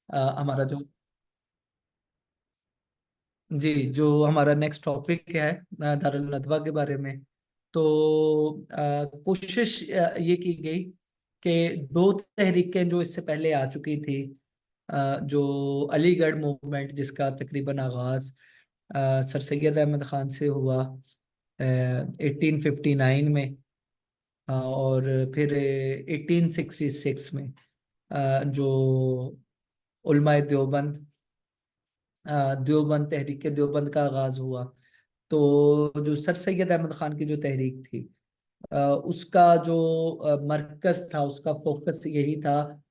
हमारा जो जी जो हमारा नेक्स्ट टॉपिक है दारुल नदवा के बारे में। तो कोशिश ये की गई कि दो तहरीकें जो इससे पहले आ चुकी थी, जो अलीगढ़ मूवमेंट जिसका तकरीबन आगाज सर सैयद अहमद खान से हुआ 1859 में, और फिर 1866 में जो उलमाए देवबंद देवबंद तहरीक देवबंद का आगाज हुआ। तो जो सर सैयद अहमद खान की जो तहरीक थी, उसका जो मरकज था, उसका फोकस यही था।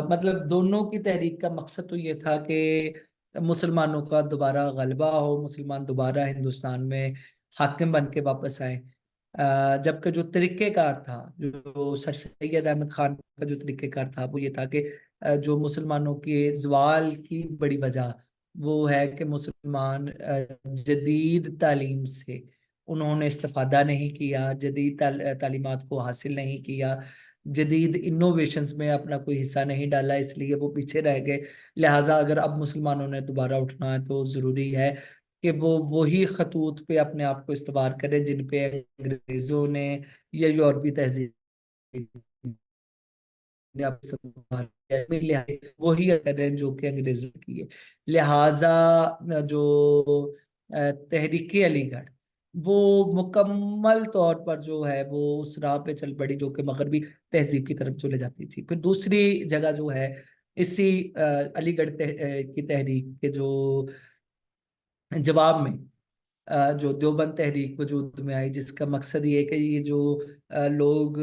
मतलब दोनों की तहरीक का मकसद तो ये था कि मुसलमानों का दोबारा गलबा हो, मुसलमान दोबारा हिंदुस्तान में हाकिम बन के वापस आए। जबकि जो तरीक़ेकार था, जो सर सैयद अहमद खान का जो तरीक़ेकार था, वो ये था कि जो मुसलमानों के जवाल की बड़ी वजह वो है कि मुसलमान जदीद तालीम से उन्होंने इस्तेफादा नहीं किया, जदीद तालीमात को हासिल नहीं किया, जदीद इनोवेशंस में अपना कोई हिस्सा नहीं डाला, इसलिए वो पीछे रह गए। लिहाजा अगर अब मुसलमानों ने दोबारा उठना है तो ज़रूरी है कि वो वही खतूत पे अपने आप को इस्तवार करें जिन पे अंग्रेज़ों ने या यूरोपीय तहजीब ने आप इस्तेमाल किया है, वही करें जो कि अंग्रेजों की है। लिहाजा जो तहरीक अलीगढ़ वो मुकम्मल तौर पर जो है वो उस राह पे चल पड़ी जो कि मगरबी तहजीब की तरफ चले जाती थी। फिर दूसरी जगह जो है इसी अलीगढ़ की तहरीक के जो जवाब में जो देवबंद तहरीक वजूद में आई, जिसका मकसद ये है कि ये जो लोग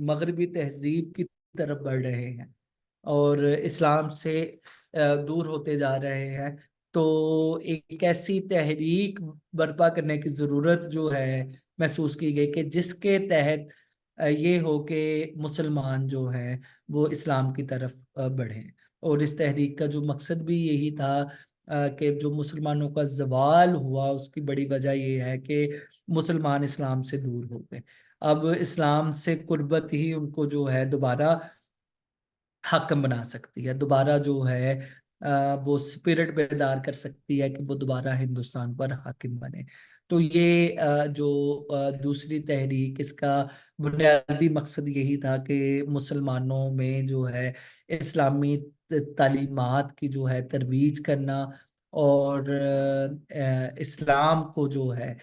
मगरबी तहजीब की तरफ बढ़ रहे हैं और इस्लाम से दूर होते जा रहे हैं, तो एक ऐसी तहरीक बर्पा करने की ज़रूरत जो है महसूस की गई कि जिसके तहत ये हो कि मुसलमान जो है वो इस्लाम की तरफ बढ़ें। और इस तहरीक का जो मकसद भी यही था कि जो मुसलमानों का जवाल हुआ उसकी बड़ी वजह ये है कि मुसलमान इस्लाम से दूर हो गए। अब इस्लाम से कुर्बत ही उनको जो है दोबारा हाकिम बना सकती है, दोबारा जो है वो स्पिरिट बेदार कर सकती है कि वो दोबारा हिंदुस्तान पर हाकिम बने। तो ये जो दूसरी तहरीक, इसका बुनियादी मकसद यही था कि मुसलमानों में जो है इस्लामी तालीमात की जो है तरवीज करना, और इस्लाम को जो है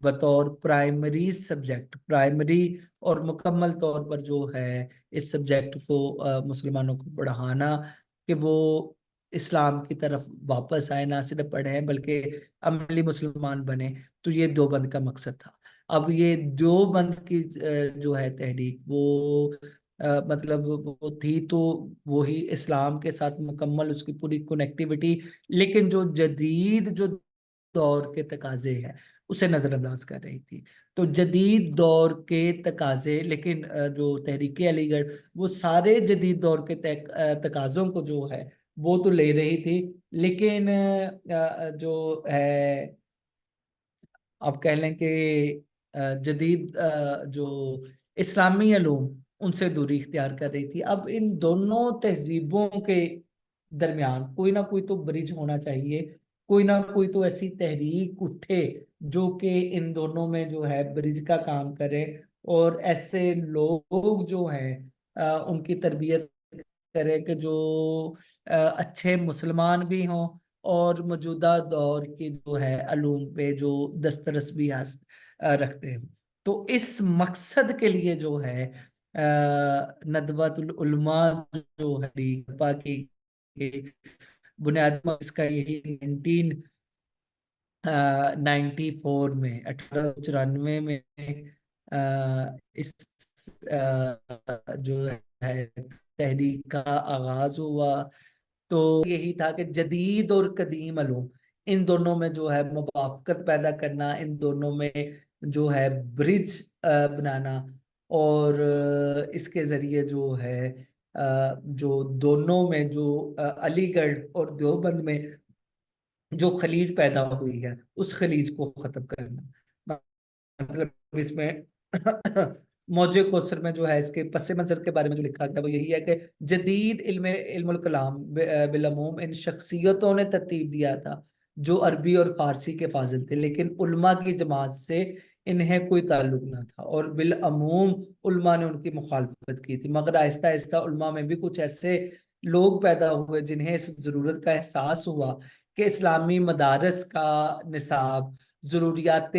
बतौर प्राइमरी सब्जेक्ट, प्राइमरी और मुकम्मल तौर पर जो है इस सब्जेक्ट को मुसलमानों को पढ़ाना कि वो इस्लाम की तरफ वापस आए, ना सिर्फ पढ़े बल्कि अमली मुसलमान बने। तो ये देवबंद का मकसद था। अब ये देवबंद की जो है तहरीक वो मतलब वो थी तो वही इस्लाम के साथ मुकम्मल उसकी पूरी कनेक्टिविटी, लेकिन जो जदीद जो दौर के तकाजे हैं उसे नजरअंदाज कर रही थी। तो जदीद दौर के तकाजे, लेकिन जो तहरीक अलीगढ़ वो सारे जदीद दौर के तकाजों को जो है वो तो ले रही थी, लेकिन जो है आप कह लें कि जदीद जो इस्लामी अलूम उनसे दूरी इख्तियार कर रही थी। अब इन दोनों तहजीबों के दरमियान कोई ना कोई तो ब्रिज होना चाहिए, कोई ना कोई तो ऐसी तहरीक उठे जो कि इन दोनों में जो है ब्रिज का काम करे, और ऐसे लोग जो हैं उनकी तरबियत करे कि जो अच्छे मुसलमान भी हों और मौजूदा दौर के जो है अलूम पे जो दस्तरस भी रखते हैं। तो इस मकसद के लिए जो है नदवतुल उलमा जो है की बुनियादी इसका यही 1994 में 1894 में इस जो है तहरीक का आगाज हुआ। तो यही था कि जदीद और कदीम अलूम इन दोनों में जो है मुवाफकत पैदा करना, इन दोनों में जो है ब्रिज बनाना, और इसके जरिए जो है जो दोनों में जो अलीगढ़ और देवबंद में जो खलीज पैदा हुई है उस खलीज को खत्म करना। मतलब इसमें मौजे कौसर में जो है इसके पस मंजर के बारे में जो लिखा गया वो यही है कि जदीद इल्मुल कलाम बिलअमूम इन शख्सियतों ने तरतीब दिया था जो अरबी और फारसी के फाजिल थे, लेकिन उल्मा की जमात से इन्हें कोई ताल्लुक ना था और बिलअमूम उल्मा ने उनकी मुखालफत की थी। मगर आहिस्ता आहिस्ता उल्मा में भी कुछ ऐसे लोग पैदा हुए जिन्हें इस जरूरत का एहसास हुआ कि इस्लामी मदारस का निसाब जरूरियात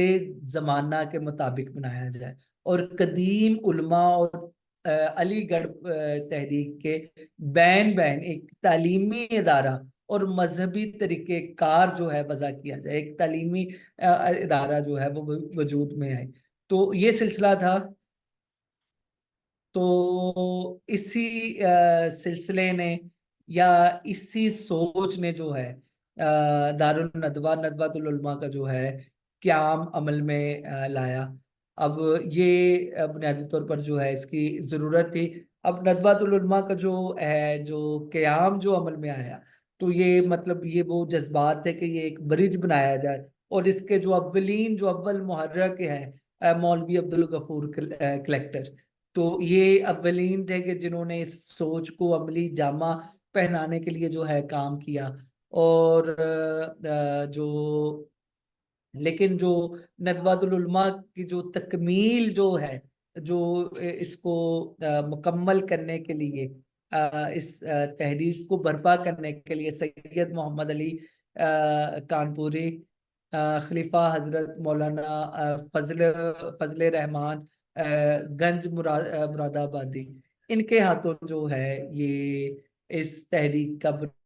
जमाना के मुताबिक बनाया जाए, और कदीम उलमा और अलीगढ़ तहरीक के बैन बैन एक तालीमी इदारा और मजहबी तरीके कार जो है वजह किया जाए, एक तालीमी इदारा जो है वो वजूद में आए। तो ये सिलसिला था। तो इसी सिलसिले ने या इसी सोच ने जो है दारुल नदवा नदवातुल उलमा का जो है क्याम अमल में लाया। अब ये बुनियादी तौर पर जो है इसकी जरूरत थी। अब नदवातुल उलमा का जो है जो क्याम जो अमल में आया, तो ये मतलब ये वो जज्बात है कि ये एक ब्रिज बनाया जाए, और इसके जो अव्वलीन जो अव्वल मुहर्रक है मौलवी अब्दुल गफूर कलेक्टर, तो ये अव्वलीन थे कि जिन्होंने इस सोच को अमली जामा पहनाने के लिए जो है काम किया। और जो लेकिन जो नदवातुल उलमा की जो तकमील जो है, जो इसको मुकम्मल करने के लिए इस तहरीक को बर्पा करने के लिए सैयद मोहम्मद अली कानपुरी, खलीफा हजरत मौलाना फजल फजल रहमान गंज मुरादाबादी, इनके हाथों जो है ये इस तहरीक का